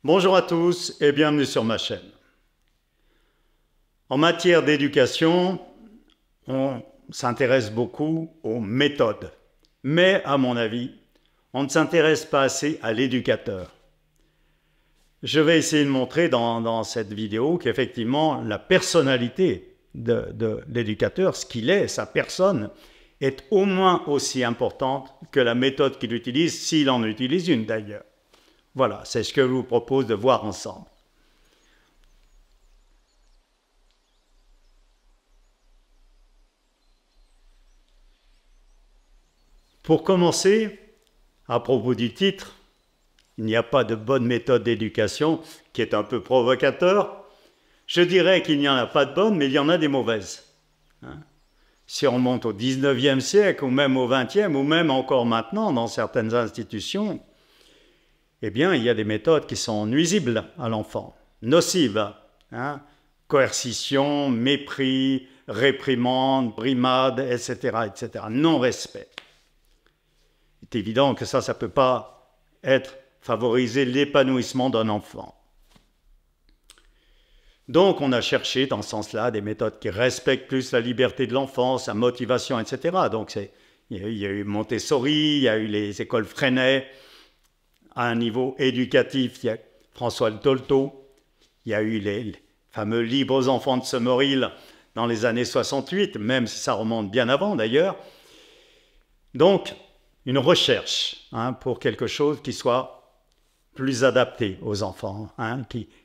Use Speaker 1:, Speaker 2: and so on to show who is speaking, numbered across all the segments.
Speaker 1: Bonjour à tous et bienvenue sur ma chaîne. En matière d'éducation, on s'intéresse beaucoup aux méthodes. Mais à mon avis, on ne s'intéresse pas assez à l'éducateur. Je vais essayer de montrer dans cette vidéo qu'effectivement la personnalité de l'éducateur, ce qu'il est, sa personne, est au moins aussi importante que la méthode qu'il utilise, s'il en utilise une d'ailleurs. Voilà, c'est ce que je vous propose de voir ensemble. Pour commencer, à propos du titre, il n'y a pas de bonne méthode d'éducation, qui est un peu provocateur. Je dirais qu'il n'y en a pas de bonnes, mais il y en a des mauvaises. Si on monte au 19e siècle, ou même au 20e, ou même encore maintenant dans certaines institutions, eh bien, il y a des méthodes qui sont nuisibles à l'enfant, nocives. Coercition, mépris, réprimande, brimade, etc., etc. Non-respect. Il est évident que ça ne peut pas favoriser l'épanouissement d'un enfant. Donc, on a cherché dans ce sens-là des méthodes qui respectent plus la liberté de l'enfant, sa motivation, etc. Donc, il y a eu Montessori, il y a eu les écoles Freinet. À un niveau éducatif, il y a François Dolto, il y a eu les fameux livres aux enfants de Summerhill dans les années 68, même si ça remonte bien avant d'ailleurs. Donc, une recherche pour quelque chose qui soit plus adapté aux enfants,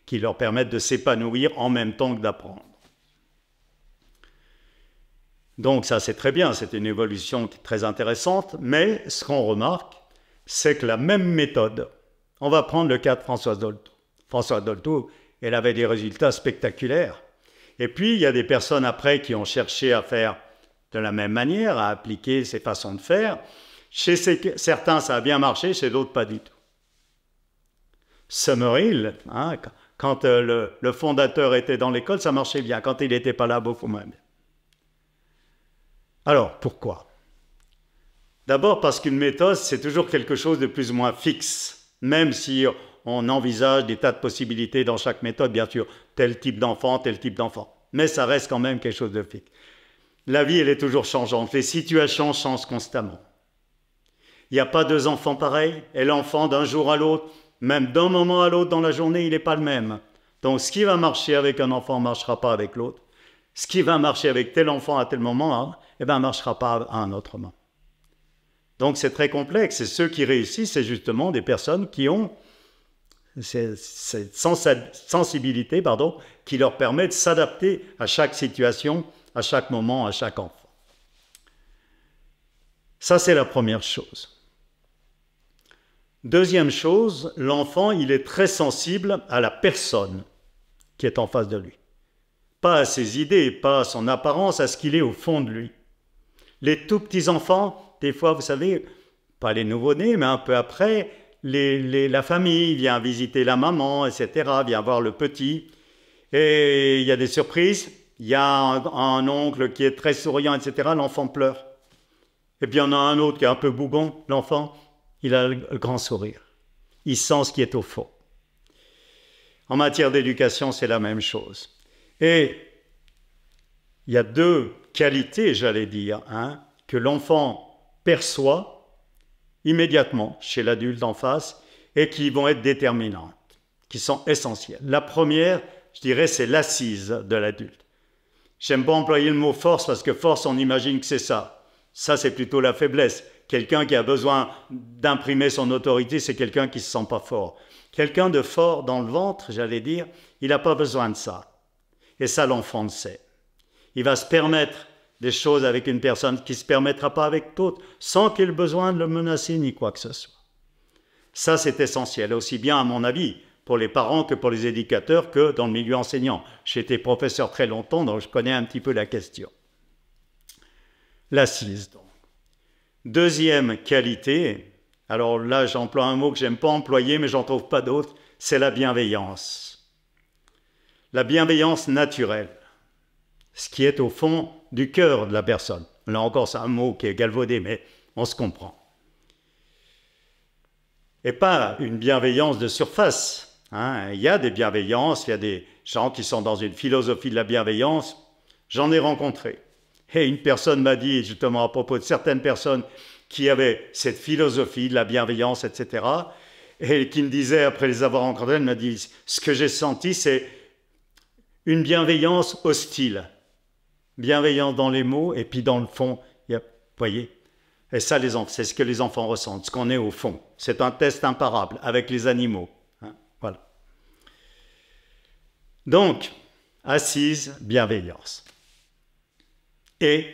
Speaker 1: qui leur permette de s'épanouir en même temps que d'apprendre. Donc ça c'est très bien, c'est une évolution très intéressante, mais ce qu'on remarque, c'est que la même méthode, on va prendre le cas de Françoise Dolto. Françoise Dolto, elle avait des résultats spectaculaires. Et puis, il y a des personnes après qui ont cherché à faire de la même manière, à appliquer ces façons de faire. Chez certains, ça a bien marché, chez d'autres, pas du tout. Summerhill, quand le fondateur était dans l'école, ça marchait bien. Quand il n'était pas là, beaucoup moins bien. Alors, pourquoi ? D'abord parce qu'une méthode, c'est toujours quelque chose de plus ou moins fixe, même si on envisage des tas de possibilités dans chaque méthode, bien sûr, tel type d'enfant, mais ça reste quand même quelque chose de fixe. La vie, elle est toujours changeante, les situations changent constamment. Il n'y a pas deux enfants pareils, et l'enfant d'un jour à l'autre, même d'un moment à l'autre dans la journée, il n'est pas le même. Donc ce qui va marcher avec un enfant ne marchera pas avec l'autre. Ce qui va marcher avec tel enfant à tel moment, ne marchera pas à un autre moment. Donc c'est très complexe, et ceux qui réussissent, c'est justement des personnes qui ont cette sensibilité qui leur permet de s'adapter à chaque situation, à chaque moment, à chaque enfant. Ça, c'est la première chose. Deuxième chose, l'enfant, il est très sensible à la personne qui est en face de lui. Pas à ses idées, pas à son apparence, à ce qu'il est au fond de lui. Les tout petits enfants, des fois, vous savez, pas les nouveau-nés, mais un peu après, la famille vient visiter la maman, etc., vient voir le petit. Et il y a des surprises. Il y a un oncle qui est très souriant, etc., l'enfant pleure. Et puis il y en a un autre qui est un peu bougon, l'enfant, il a le grand sourire. Il sent ce qui est au fond. En matière d'éducation, c'est la même chose. Et il y a deux qualités, j'allais dire, que l'enfant perçoit immédiatement chez l'adulte en face et qui vont être déterminantes, qui sont essentielles. La première, je dirais, c'est l'assise de l'adulte. J'aime pas employer le mot force parce que force, on imagine que c'est ça. Ça, c'est plutôt la faiblesse. Quelqu'un qui a besoin d'imprimer son autorité, c'est quelqu'un qui se sent pas fort. Quelqu'un de fort dans le ventre, j'allais dire, il n'a pas besoin de ça. Et ça, l'enfant le sait. Il va se permettre des choses avec une personne qui ne se permettra pas avec d'autres, sans qu'il ait besoin de le menacer ni quoi que ce soit. Ça, c'est essentiel, aussi bien à mon avis, pour les parents que pour les éducateurs, que dans le milieu enseignant. J'ai été professeur très longtemps, donc je connais un petit peu la question. L'assise, donc. Deuxième qualité, alors là, j'emploie un mot que j'aime pas employer, mais j'en trouve pas d'autre, c'est la bienveillance. La bienveillance naturelle. Ce qui est au fond du cœur de la personne. Là encore, c'est un mot qui est galvaudé, mais on se comprend. Et pas une bienveillance de surface, Hein. Il y a des bienveillances, il y a des gens qui sont dans une philosophie de la bienveillance. J'en ai rencontré. Et une personne m'a dit, justement à propos de certaines personnes qui avaient cette philosophie de la bienveillance, etc., et qui me disait, après les avoir rencontrés, elle m'a dit, ce que j'ai senti, c'est une bienveillance hostile. Bienveillance dans les mots, et puis dans le fond, vous voyez. Et ça, c'est ce que les enfants ressentent, ce qu'on est au fond. C'est un test imparable avec les animaux. Hein, voilà. Donc, assise, bienveillance. Et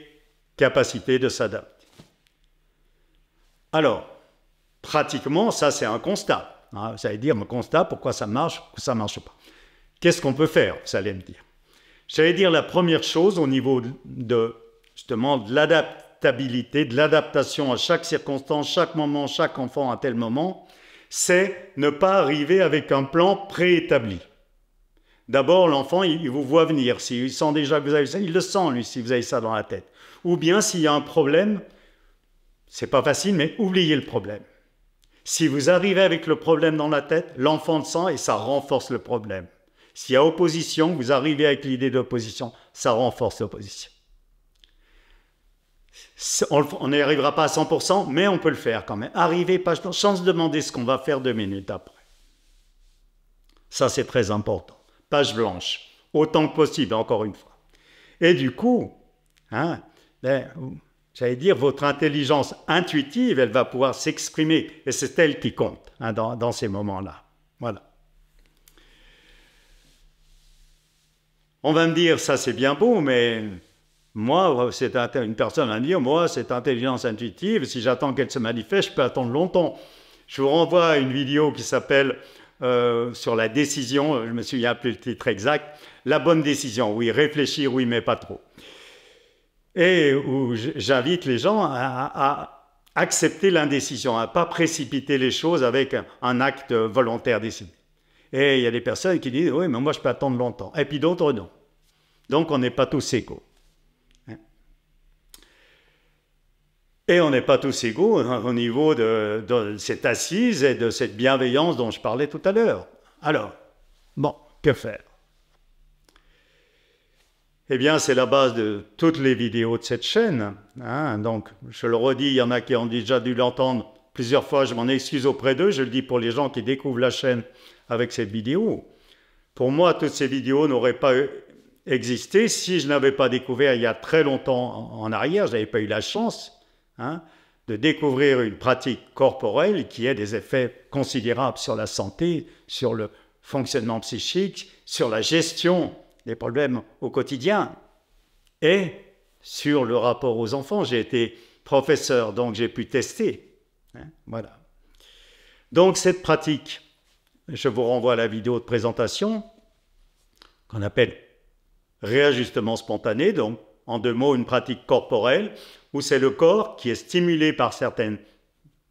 Speaker 1: capacité de s'adapter. Alors, pratiquement, ça c'est un constat. Hein, vous allez dire, mon constat, pourquoi ça marche, pourquoi ça ne marche pas. Qu'est-ce qu'on peut faire, vous allez me dire. J'allais dire la première chose au niveau justement de l'adaptabilité, de l'adaptation à chaque circonstance, chaque moment, chaque enfant à tel moment, c'est ne pas arriver avec un plan préétabli. D'abord, l'enfant, il vous voit venir. S'il sent déjà que vous avez ça, il le sent, lui, si vous avez ça dans la tête. Ou bien, s'il y a un problème, c'est pas facile, mais oubliez le problème. Si vous arrivez avec le problème dans la tête, l'enfant le sent et ça renforce le problème. S'il y a opposition, vous arrivez avec l'idée d'opposition, ça renforce l'opposition. On n'y arrivera pas à 100%, mais on peut le faire quand même. Arrivez, pas sans se demander ce qu'on va faire 2 minutes après. Ça, c'est très important. Page blanche, autant que possible, encore une fois. Et du coup, hein, j'allais dire, votre intelligence intuitive, elle va pouvoir s'exprimer, et c'est elle qui compte hein, dans ces moments-là. Voilà. On va me dire, ça c'est bien beau, mais moi, une personne va me dire, moi, cette intelligence intuitive, si j'attends qu'elle se manifeste, je peux attendre longtemps. Je vous renvoie à une vidéo qui s'appelle sur la décision, je me souviens plus le titre exact, la bonne décision, oui, réfléchir, oui, mais pas trop. Et où j'invite les gens à accepter l'indécision, à ne pas précipiter les choses avec un acte volontaire décidé. Et il y a des personnes qui disent « oui, mais moi je peux attendre longtemps ». Et puis d'autres non. Donc on n'est pas tous égaux. Et on n'est pas tous égaux au niveau de cette assise et de cette bienveillance dont je parlais tout à l'heure. Alors, bon, que faire? Eh bien, c'est la base de toutes les vidéos de cette chaîne. Hein. Donc, je le redis, il y en a qui ont déjà dû l'entendre plusieurs fois, je m'en excuse auprès d'eux, je le dis pour les gens qui découvrent la chaîne avec cette vidéo. Pour moi, toutes ces vidéos n'auraient pas existé si je n'avais pas découvert il y a très longtemps en arrière, je n'avais pas eu la chance hein, de découvrir une pratique corporelle qui a des effets considérables sur la santé, sur le fonctionnement psychique, sur la gestion des problèmes au quotidien et sur le rapport aux enfants. J'ai été professeur, donc j'ai pu tester. Hein, voilà. Donc cette pratique, je vous renvoie à la vidéo de présentation qu'on appelle réajustement spontané, donc en 2 mots, une pratique corporelle où c'est le corps qui est stimulé par certains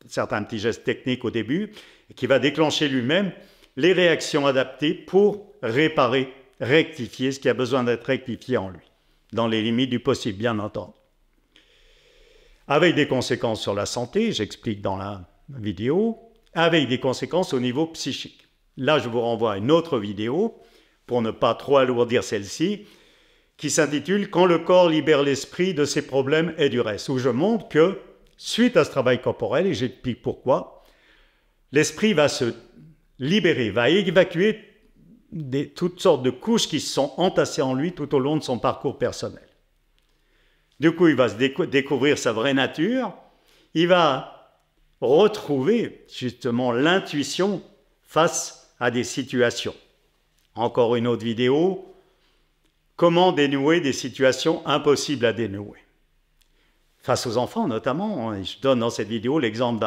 Speaker 1: petits gestes techniques au début et qui va déclencher lui-même les réactions adaptées pour réparer, rectifier ce qui a besoin d'être rectifié en lui, dans les limites du possible, bien entendu. Avec des conséquences sur la santé, j'explique dans la vidéo, avec des conséquences au niveau psychique. Là, je vous renvoie à une autre vidéo, pour ne pas trop alourdir celle-ci, qui s'intitule « Quand le corps libère l'esprit de ses problèmes et du reste », où je montre que, suite à ce travail corporel, et j'explique pourquoi, l'esprit va se libérer, va évacuer toutes sortes de couches qui se sont entassées en lui tout au long de son parcours personnel. Du coup, il va se découvrir sa vraie nature, il va retrouver justement l'intuition face à des situations. Encore une autre vidéo, comment dénouer des situations impossibles à dénouer. Face aux enfants notamment, je donne dans cette vidéo l'exemple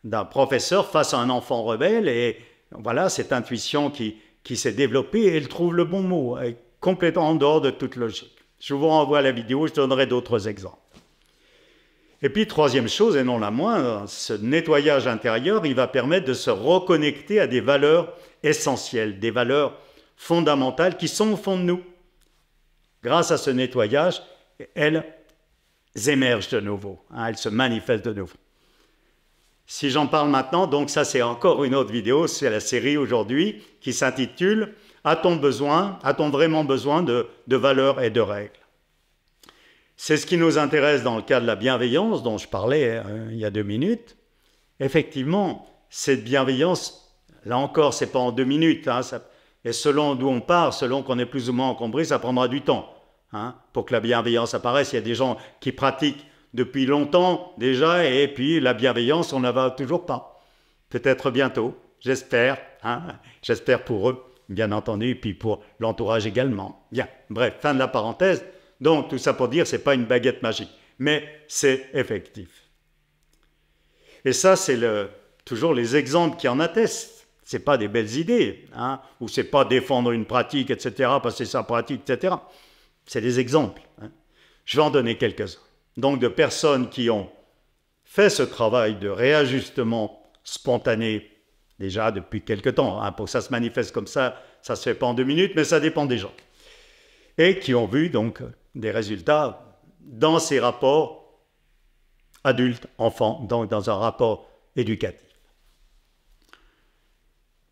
Speaker 1: d'un professeur face à un enfant rebelle et voilà cette intuition qui s'est développée et elle trouve le bon mot, complètement en dehors de toute logique. Je vous renvoie à la vidéo, je donnerai d'autres exemples. Et puis, troisième chose, et non la moindre, ce nettoyage intérieur, il va permettre de se reconnecter à des valeurs essentielles, des valeurs fondamentales qui sont au fond de nous. Grâce à ce nettoyage, elles émergent de nouveau, hein, elles se manifestent de nouveau. Si j'en parle maintenant, donc ça c'est encore une autre vidéo, c'est la série aujourd'hui qui s'intitule « A-t-on vraiment besoin de valeurs et de règles ?» C'est ce qui nous intéresse dans le cas de la bienveillance dont je parlais il y a 2 minutes. Effectivement, cette bienveillance, là encore, c'est pas en 2 minutes, hein, et selon d'où on part, selon qu'on est plus ou moins encombré, ça prendra du temps. Hein, pour que la bienveillance apparaisse, il y a des gens qui pratiquent depuis longtemps déjà, et puis la bienveillance, on ne la voit toujours pas. Peut-être bientôt, j'espère, hein, j'espère pour eux, bien entendu, et puis pour l'entourage également. Bien, bref, fin de la parenthèse. Donc, tout ça pour dire, ce n'est pas une baguette magique, mais c'est effectif. Et ça, c'est toujours les exemples qui en attestent. Ce n'est pas des belles idées, hein, ou ce n'est pas défendre une pratique, etc., passer sa pratique, etc. C'est des exemples. Hein. Je vais en donner quelques-uns. Donc, de personnes qui ont fait ce travail de réajustement spontané, déjà depuis quelque temps. Hein, pour que ça se manifeste comme ça ne se fait pas en 2 minutes, mais ça dépend des gens. Et qui ont vu donc des résultats dans ces rapports adultes-enfants, donc dans un rapport éducatif.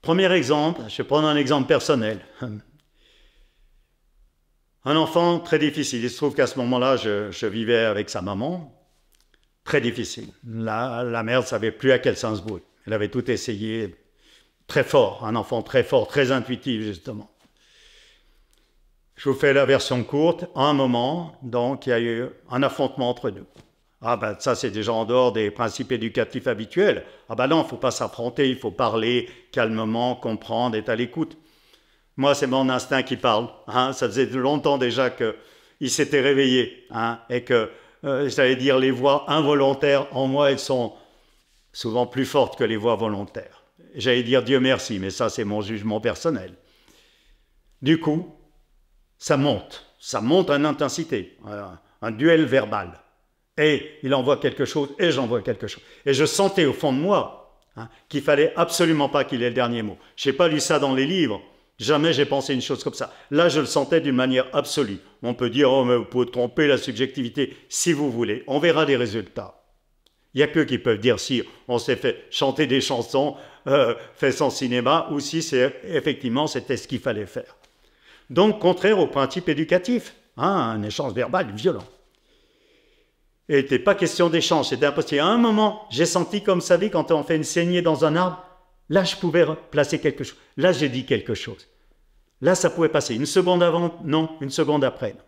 Speaker 1: Premier exemple, je vais prendre un exemple personnel. Un enfant très difficile. Il se trouve qu'à ce moment-là, je vivais avec sa maman. Très difficile. La mère ne savait plus à quel sens vouer. Elle avait tout essayé. Très fort, un enfant très fort, très intuitif justement. Je vous fais la version courte. À un moment, donc, il y a eu un affrontement entre nous. Ah ben ça, c'est déjà en dehors des principes éducatifs habituels. Ah ben non, il ne faut pas s'affronter, il faut parler calmement, comprendre, être à l'écoute. Moi, c'est mon instinct qui parle. Hein. Ça faisait longtemps déjà qu'il s'était réveillé. Hein, et que, j'allais dire, les voix involontaires en moi, elles sont souvent plus fortes que les voix volontaires. J'allais dire Dieu merci, mais ça, c'est mon jugement personnel. Du coup, ça monte en intensité, un duel verbal. Et il envoie quelque chose, et j'envoie quelque chose. Et je sentais au fond de moi hein, qu'il fallait absolument pas qu'il ait le dernier mot. Je n'ai pas lu ça dans les livres. Jamais j'ai pensé une chose comme ça. Là, je le sentais d'une manière absolue. On peut dire, oh, mais vous pouvez tromper la subjectivité si vous voulez. On verra les résultats. Il n'y a que qui peuvent dire si on s'est fait chanter des chansons, fait son cinéma, ou si effectivement c'était ce qu'il fallait faire. Donc, contraire au principe éducatif, hein, un échange verbal violent. Et il n'était pas question d'échange, c'était impossible. À un moment, j'ai senti, comme vous savez, quand on fait une saignée dans un arbre, là, je pouvais placer quelque chose. Là, j'ai dit quelque chose. Là, ça pouvait passer. Une seconde avant, non. Une seconde après, non.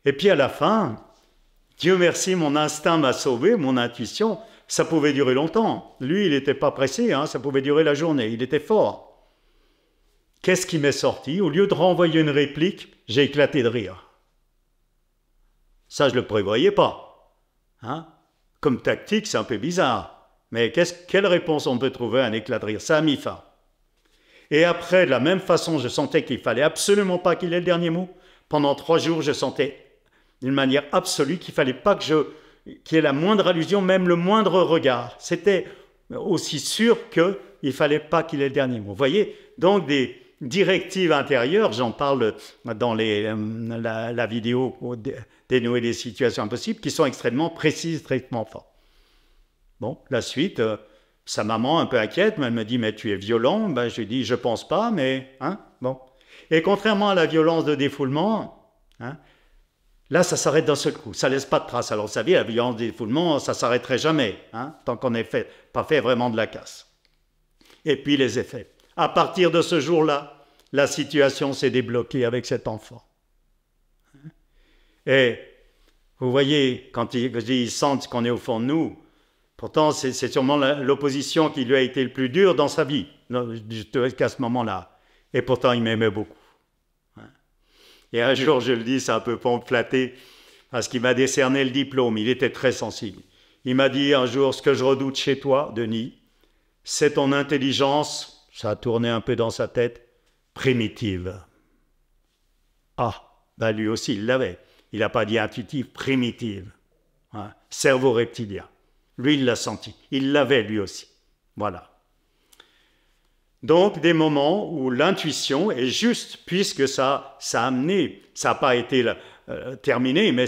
Speaker 1: Et puis à la fin, Dieu merci, mon instinct m'a sauvé, mon intuition, ça pouvait durer longtemps. Lui, il n'était pas pressé, hein, ça pouvait durer la journée. Il était fort. Qu'est-ce qui m'est sorti? Au lieu de renvoyer une réplique, j'ai éclaté de rire. Ça, je ne le prévoyais pas. Hein? Comme tactique, c'est un peu bizarre. Mais quelle réponse on peut trouver à un éclat de rire? Ça a mis fin. Et après, de la même façon, je sentais qu'il ne fallait absolument pas qu'il ait le dernier mot. Pendant 3 jours, je sentais d'une manière absolue qu'il ne fallait pas qu'il y ait la moindre allusion, même le moindre regard. C'était aussi sûr qu'il ne fallait pas qu'il ait le dernier mot. Vous voyez? Donc, des directives intérieures, j'en parle dans la vidéo dénouer des situations impossibles, qui sont extrêmement précises, extrêmement fortes. Bon, la suite, sa maman, un peu inquiète, elle me dit « mais tu es violent ». Ben, je lui dis « je pense pas, mais… hein, bon ». Et contrairement à la violence de défoulement, hein, là, ça s'arrête d'un seul coup, ça ne laisse pas de trace. Alors, vous savez, la violence de défoulement, ça ne s'arrêterait jamais, hein, tant qu'on n'ait pas fait vraiment de la casse. Et puis, les effets. À partir de ce jour-là, la situation s'est débloquée avec cet enfant. Et vous voyez, quand ils sentent qu'on est au fond de nous, pourtant, c'est sûrement l'opposition qui lui a été le plus dure dans sa vie, jusqu'à ce moment-là. Et pourtant, il m'aimait beaucoup. Et un jour, je le dis, c'est un peu pour me flatter, parce qu'il m'a décerné le diplôme, il était très sensible. Il m'a dit un jour, ce que je redoute chez toi, Denis, c'est ton intelligence, ça a tourné un peu dans sa tête, primitive. Ah, ben lui aussi, il l'avait. Il n'a pas dit intuitive, primitive. Hein, cerveau reptilien. Lui, il l'a senti. Il l'avait lui aussi. Voilà. Donc, des moments où l'intuition est juste, puisque ça a amené, ça n'a pas été terminé, mais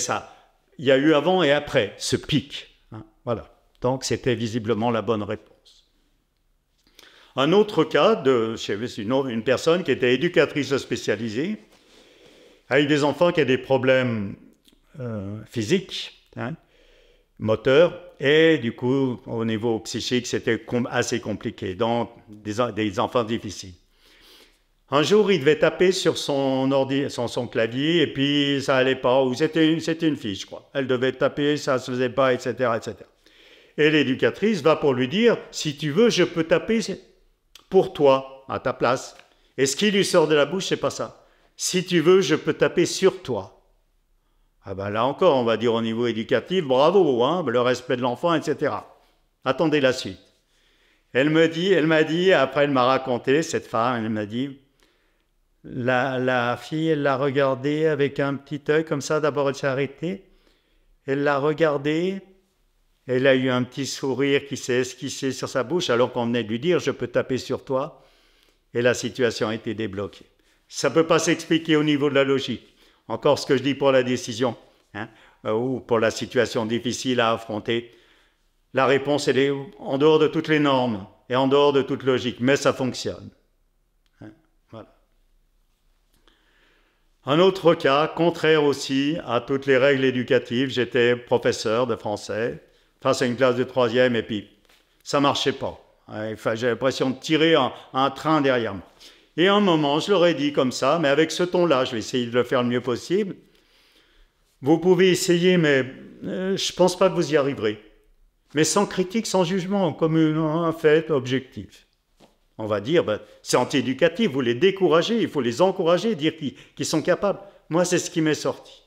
Speaker 1: il y a eu avant et après ce pic. Hein, voilà. Donc c'était visiblement la bonne réponse. Un autre cas, une personne qui était éducatrice spécialisée, avec des enfants qui avaient des problèmes physiques, moteurs, et du coup, au niveau psychique, c'était assez compliqué, donc des enfants difficiles. Un jour, il devait taper sur son clavier, et puis ça allait pas, ou c'était une fille, je crois. Elle devait taper, ça ne se faisait pas, etc., etc. Et l'éducatrice va pour lui dire, si tu veux, je peux taper pour toi, à ta place. Et ce qui lui sort de la bouche, c'est pas ça. Si tu veux, je peux taper sur toi. Ah ben là encore, on va dire au niveau éducatif, bravo, le respect de l'enfant, etc. Attendez la suite. Elle m'a dit, après elle m'a raconté, cette femme, elle m'a dit, la fille, elle l'a regardé avec un petit œil comme ça, d'abord elle s'est arrêtée, elle l'a regardé, elle a eu un petit sourire qui s'est esquissé sur sa bouche, alors qu'on venait de lui dire, je peux taper sur toi, et la situation a été débloquée. Ça ne peut pas s'expliquer au niveau de la logique. Encore ce que je dis pour la décision, ou pour la situation difficile à affronter. La réponse, elle est en dehors de toutes les normes et en dehors de toute logique, mais ça fonctionne. Voilà. Un autre cas, contraire aussi à toutes les règles éducatives, j'étais professeur de français face à une classe de 3e et puis ça ne marchait pas. J'ai l'impression de tirer un train derrière moi. Et à un moment, je leur ai dit comme ça, mais avec ce ton-là, je vais essayer de le faire le mieux possible. Vous pouvez essayer, mais je ne pense pas que vous y arriverez. Mais sans critique, sans jugement, comme un fait objectif. On va dire, c'est anti-éducatif, vous les découragez, il faut les encourager, dire qu'ils sont capables. Moi, c'est ce qui m'est sorti.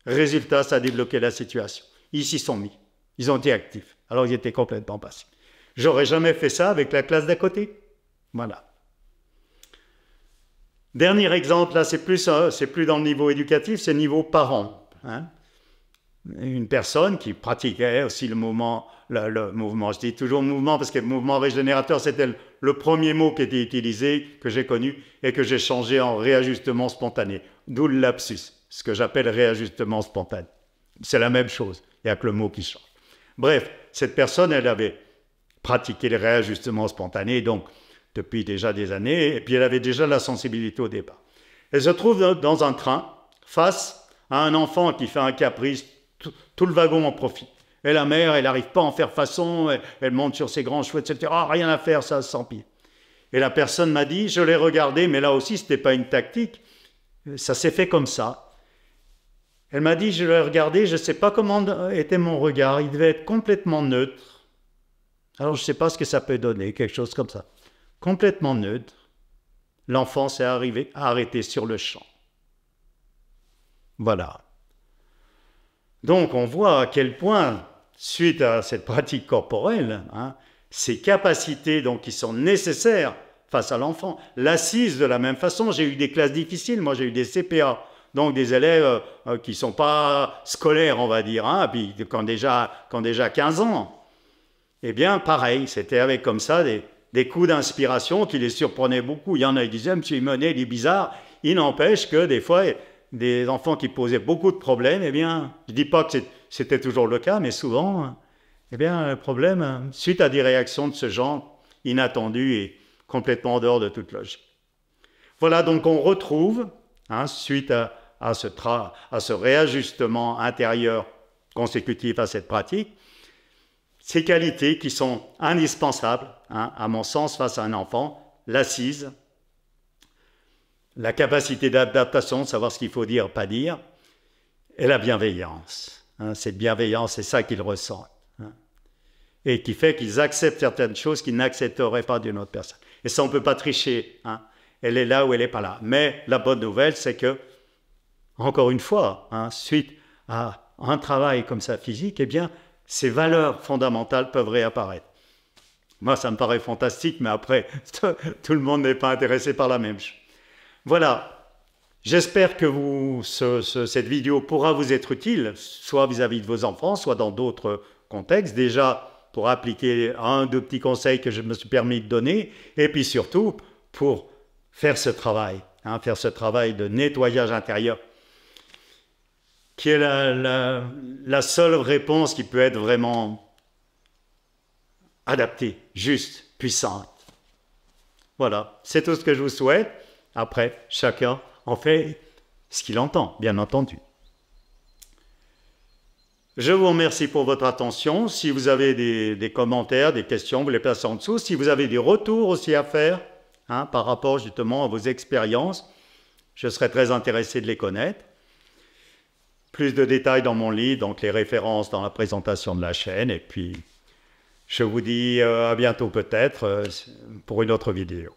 Speaker 1: Résultat, ça a débloqué la situation. Ils s'y sont mis. Ils ont été actifs. Alors, ils étaient complètement passifs. J'aurais jamais fait ça avec la classe d'à côté. Voilà. Dernier exemple, là, c'est plus dans le niveau éducatif, c'est le niveau parent. Une personne qui pratiquait aussi le mouvement, je dis toujours mouvement parce que le mouvement régénérateur, c'était le premier mot qui était utilisé, que j'ai connu, et que j'ai changé en réajustement spontané. D'où le lapsus, ce que j'appelle réajustement spontané. C'est la même chose, il n'y a que le mot qui change. Bref, cette personne, elle avait pratiqué le réajustement spontané, donc depuis déjà des années, et puis elle avait déjà la sensibilité au départ. Elle se trouve dans un train, face à un enfant qui fait un caprice, tout le wagon en profite. Et la mère, elle n'arrive pas à en faire façon, elle monte sur ses grands cheveux, etc. Ah, rien à faire, ça s'empire. Et la personne m'a dit, je l'ai regardé, mais là aussi, ce n'était pas une tactique, ça s'est fait comme ça. Elle m'a dit, je l'ai regardé, je ne sais pas comment était mon regard, il devait être complètement neutre. Alors, je ne sais pas ce que ça peut donner, quelque chose comme ça. Complètement neutre, l'enfant s'est arrêté sur le champ. Voilà. Donc on voit à quel point, suite à cette pratique corporelle, ces capacités donc, qui sont nécessaires face à l'enfant, l'assise de la même façon, j'ai eu des classes difficiles, moi j'ai eu des CPA, donc des élèves qui ne sont pas scolaires, on va dire, puis qui ont déjà 15 ans. Eh bien pareil, c'était avec comme ça des coups d'inspiration qui les surprenaient beaucoup. Il y en a qui disaient, monsieur Himonet, il est bizarre. Il n'empêche que des fois, des enfants qui posaient beaucoup de problèmes, eh bien, je ne dis pas que c'était toujours le cas, mais souvent, eh bien, le problème, suite à des réactions de ce genre, inattendues et complètement en dehors de toute logique. Voilà, donc on retrouve, suite à ce réajustement intérieur consécutif à cette pratique, ces qualités qui sont indispensables, à mon sens, face à un enfant, l'assise, la capacité d'adaptation, de savoir ce qu'il faut dire, pas dire, et la bienveillance. Cette bienveillance, c'est ça qu'ils ressentent. Et qui fait qu'ils acceptent certaines choses qu'ils n'accepteraient pas d'une autre personne. Et ça, on ne peut pas tricher. Elle est là ou elle n'est pas là. Mais la bonne nouvelle, c'est que, encore une fois, suite à un travail comme ça physique, eh bien, ces valeurs fondamentales peuvent réapparaître. Moi, ça me paraît fantastique, mais après, tout le monde n'est pas intéressé par la même chose. Voilà. J'espère que cette vidéo pourra vous être utile, soit vis-à-vis de vos enfants, soit dans d'autres contextes. Déjà, pour appliquer un, deux petits conseils que je me suis permis de donner, et puis surtout, pour faire ce travail de nettoyage intérieur, qui est la seule réponse qui peut être vraiment adaptée, juste, puissante. Voilà, c'est tout ce que je vous souhaite. Après, chacun en fait ce qu'il entend, bien entendu. Je vous remercie pour votre attention. Si vous avez des commentaires, des questions, vous les placez en dessous. Si vous avez des retours aussi à faire, par rapport justement à vos expériences, je serais très intéressé de les connaître. Plus de détails dans mon livre, donc les références dans la présentation de la chaîne. Et puis, je vous dis à bientôt peut-être pour une autre vidéo.